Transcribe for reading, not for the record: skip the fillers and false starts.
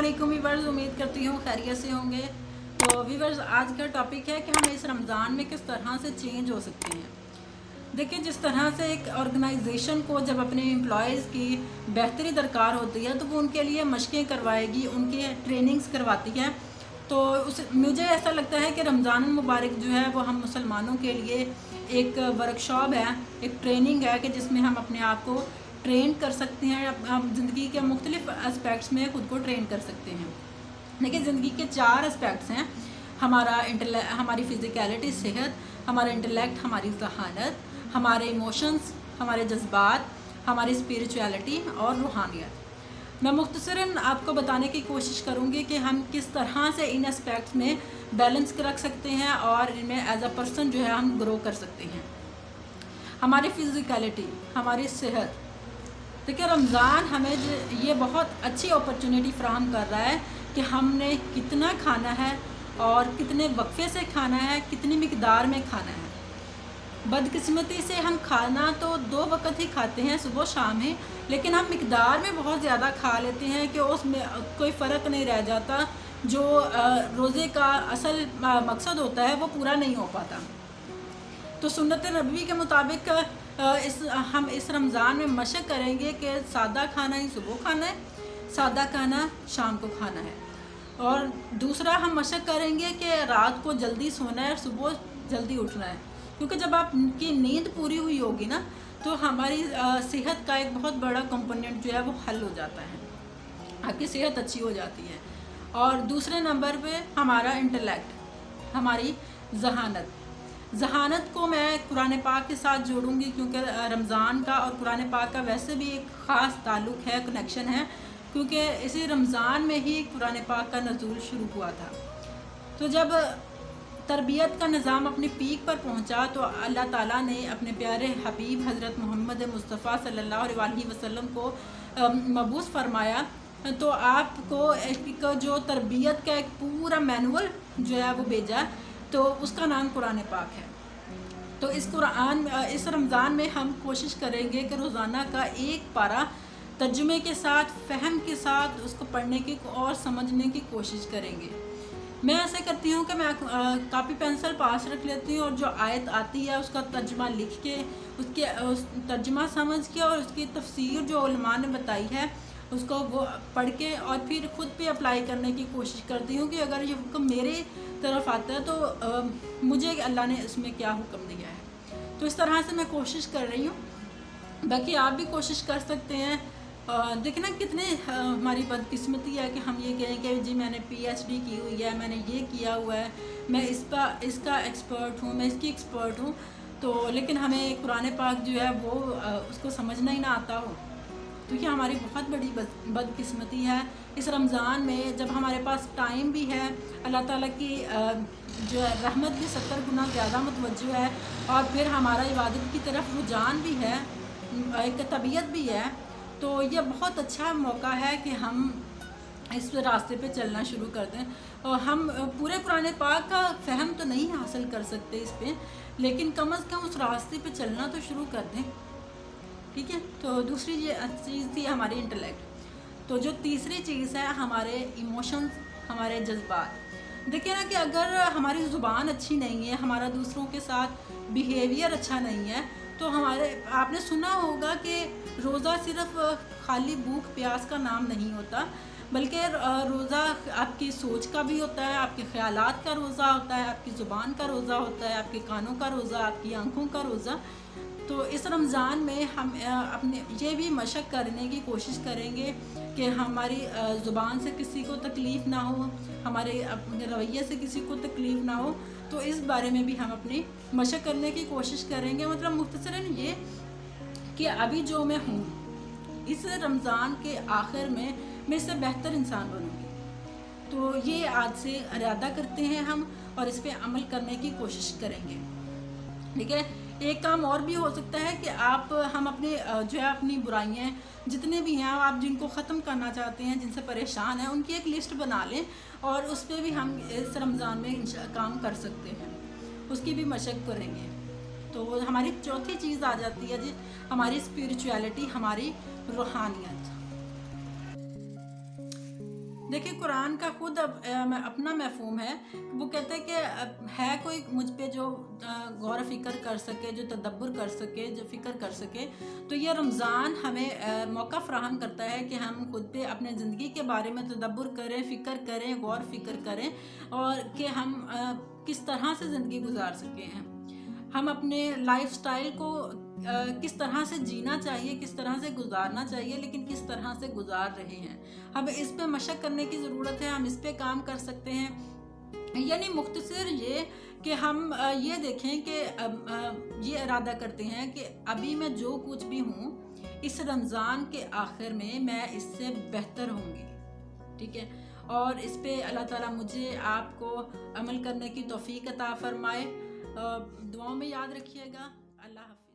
अस्सलामुअलैकुम वीवर्स, उम्मीद करती हूँ खैरियत से होंगे। तो वीवर्स, आज का टॉपिक है कि हम इस रमज़ान में किस तरह से चेंज हो सकते हैं। देखिए, जिस तरह से एक ऑर्गेनाइजेशन को जब अपने एम्प्लॉयज़ की बेहतरी दरकार होती है तो वो उनके लिए मशक़ें करवाएगी, उनके ट्रेनिंग्स करवाती है। तो मुझे ऐसा लगता है कि रमज़ान मुबारक जो है वो हम मुसलमानों के लिए एक वर्कशॉप है, एक ट्रेनिंग है कि जिसमें हम अपने आप को ट्रेन कर सकते हैं, हम ज़िंदगी के मुख्तलिफ एस्पेक्ट्स में ख़ुद को ट्रेन कर सकते हैं। देखिए, ज़िंदगी के 4 एस्पेक्ट्स हैं। हमारी फ़िज़िकलिटी, सेहत, हमारा इंटेलेक्ट, हमारी ज़हानत, हमारे इमोशंस, हमारे जज्बात, हमारी स्पिरिचुअलिटी और रूहानियत। मैं मुख्तसरन आपको बताने की कोशिश करूँगी कि हम किस तरह से इन एस्पेक्ट्स में बैलेंस रख सकते हैं और इनमें एज अ पर्सन जो है हम ग्रो कर सकते हैं। हमारी फ़िज़िकलिटी, हमारी सेहत। देखिए, रमज़ान हमें ये बहुत अच्छी अपॉर्चुनिटी फ़राहम कर रहा है कि हमने कितना खाना है और कितने वक्फे से खाना है, कितनी मिक़दार में खाना है। बदकिस्मती से हम खाना तो 2 वक्त ही खाते हैं, सुबह शाम ही, लेकिन हम मिक़दार में बहुत ज़्यादा खा लेते हैं कि उसमें कोई फ़र्क नहीं रह जाता। जो रोज़े का असल मकसद होता है वो पूरा नहीं हो पाता। तो सुन्नत नबवी के मुताबिक हम इस रमज़ान में मशक़ करेंगे कि सादा खाना ही सुबह खाना है, सादा खाना शाम को खाना है। और दूसरा, हम मशक़ करेंगे कि रात को जल्दी सोना है और सुबह जल्दी उठना है, क्योंकि जब आपकी नींद पूरी हुई होगी ना तो हमारी सेहत का एक बहुत बड़ा कंपोनेंट जो है वो हल हो जाता है, आपकी सेहत अच्छी हो जाती है। और दूसरे नंबर पे हमारा इंटेलेक्ट, हमारी ज़हानत को मैं कुरान पाक के साथ जोड़ूंगी, क्योंकि रमज़ान का और कुरान पाक का वैसे भी एक ख़ास ताल्लुक़ है, कनेक्शन है, क्योंकि इसी रमज़ान में ही कुरान पाक का नज़ूल शुरू हुआ था। तो जब तरबियत का निज़ाम अपने पीक पर पहुंचा तो अल्लाह ताला ने अपने प्यारे हबीब हज़रत मोहम्मद मुस्तफ़ा सल्लल्लाहु अलैहि वसल्लम को मबूस फरमाया। तो आपको एक जो तरबियत का एक पूरा मैनुअल जो है वो भेजा, तो उसका नाम कुरान पाक है। तो इस रमज़ान में हम कोशिश करेंगे कि रोज़ाना का एक पारा तर्जुमे के साथ, फ़हम के साथ उसको पढ़ने की और समझने की कोशिश करेंगे। मैं ऐसे करती हूँ कि मैं कापी पेंसिल पास रख लेती हूँ और जो आयत आती है उसका तर्जुमा लिख के, उस तर्जुमा समझ के और उसकी तफसीर जो उलमा ने बताई है उसको वो पढ़ के और फिर ख़ुद पे अप्लाई करने की कोशिश करती हूँ कि अगर ये हुक्म मेरे तरफ आता है तो मुझे अल्लाह ने इसमें क्या हुक्म दिया है। तो इस तरह से मैं कोशिश कर रही हूँ, बाकी आप भी कोशिश कर सकते हैं। देखिए ना, कितने हमारी बदकिस्मती है कि हम ये कहें कि जी मैंने PhD की हुई है, मैंने ये किया हुआ है, मैं इसका एक्सपर्ट हूँ, मैं इसकी एक्सपर्ट हूँ, तो लेकिन हमें कुरान पाक जो है वो उसको समझना ही ना आता हो। तो ये हमारी बहुत बड़ी बदकिस्मती है। इस रमज़ान में जब हमारे पास टाइम भी है, अल्लाह ताला की जो है रहमत भी 70 गुना ज़्यादा मुतवज्जो है, और फिर हमारा इबादत की तरफ रुझान भी है, एक तबीयत भी है, तो ये बहुत अच्छा मौका है कि हम इस रास्ते पे चलना शुरू कर दें। और हम पूरे कुरान पाक का फ़हम तो नहीं हासिल कर सकते इस पे, लेकिन कम अज़ कम उस रास्ते पे चलना तो शुरू कर दें, ठीक है। तो दूसरी ये चीज़ थी हमारी इंटेलेक्ट। तो जो तीसरी चीज़ है हमारे इमोशंस, हमारे जज्बात। देखिए ना कि अगर हमारी ज़ुबान अच्छी नहीं है, हमारा दूसरों के साथ बिहेवियर अच्छा नहीं है, तो आपने सुना होगा कि रोज़ा सिर्फ़ खाली भूख प्यास का नाम नहीं होता, बल्कि रोज़ा आपकी सोच का भी होता है, आपके ख़यालात का रोज़ा होता है, आपकी ज़ुबान का रोज़ा होता है, आपके कानों का रोज़ा, आपकी आँखों का रोज़ा। तो इस रमज़ान में हम अपने ये भी मशक़ करने की कोशिश करेंगे कि हमारी ज़ुबान से किसी को तकलीफ़ ना हो, हमारे अपने रवैये से किसी को तकलीफ़ ना हो। तो इस बारे में भी हम अपनी मशक़ करने की कोशिश करेंगे। मतलब मुख्तसरन ये कि अभी जो मैं हूँ, इस रमज़ान के आखिर में मैं इससे बेहतर इंसान बनूँगी। तो ये आज से इरादा करते हैं हम और इस पर अमल करने की कोशिश करेंगे, ठीक है। एक काम और भी हो सकता है कि हम अपने जो है अपनी बुराइयाँ जितने भी हैं, आप जिनको ख़त्म करना चाहते हैं, जिनसे परेशान हैं, उनकी एक लिस्ट बना लें और उस पर भी हम इस रमज़ान में काम कर सकते हैं, उसकी भी मशक़ करेंगे। तो हमारी चौथी चीज़ आ जाती है जी, हमारी स्पिरिचुअलिटी, हमारी रूहानियत। دیکھیں قرآن کا خود اپنا مفہوم ہے، وہ کہتے ہیں کہ ہے کوئی مجھ پہ جو غور و فکر کر سکے، جو تدبر کر سکے، جو فکر کر سکے، تو یہ رمضان ہمیں موقع فراہم کرتا ہے کہ ہم خود پہ اپنے زندگی کے بارے میں تدبر کریں، فکر کریں، غور فکر کریں، اور کہ ہم کس طرح سے زندگی گزار سکے ہیں، ہم اپنے لائف سٹائل کو کس طرح سے جینا چاہیے، کس طرح سے گزارنا چاہیے، لیکن کس طرح سے گزار رہے ہیں، ہمیں اس پہ مشق کرنے کی ضرورت ہے، ہم اس پہ کام کر سکتے ہیں۔ یعنی مختصر یہ کہ ہم یہ دیکھیں کہ یہ ارادہ کرتے ہیں کہ ابھی میں جو کچھ بھی ہوں، اس رمضان کے آخر میں اس سے بہتر ہوں گی، ٹھیک ہے، اور اس پہ اللہ تعالیٰ مجھے آپ کو عمل کرنے کی توفیق عطا فرمائے۔ دعاؤں میں یاد رکھیے گا۔ اللہ حافظ۔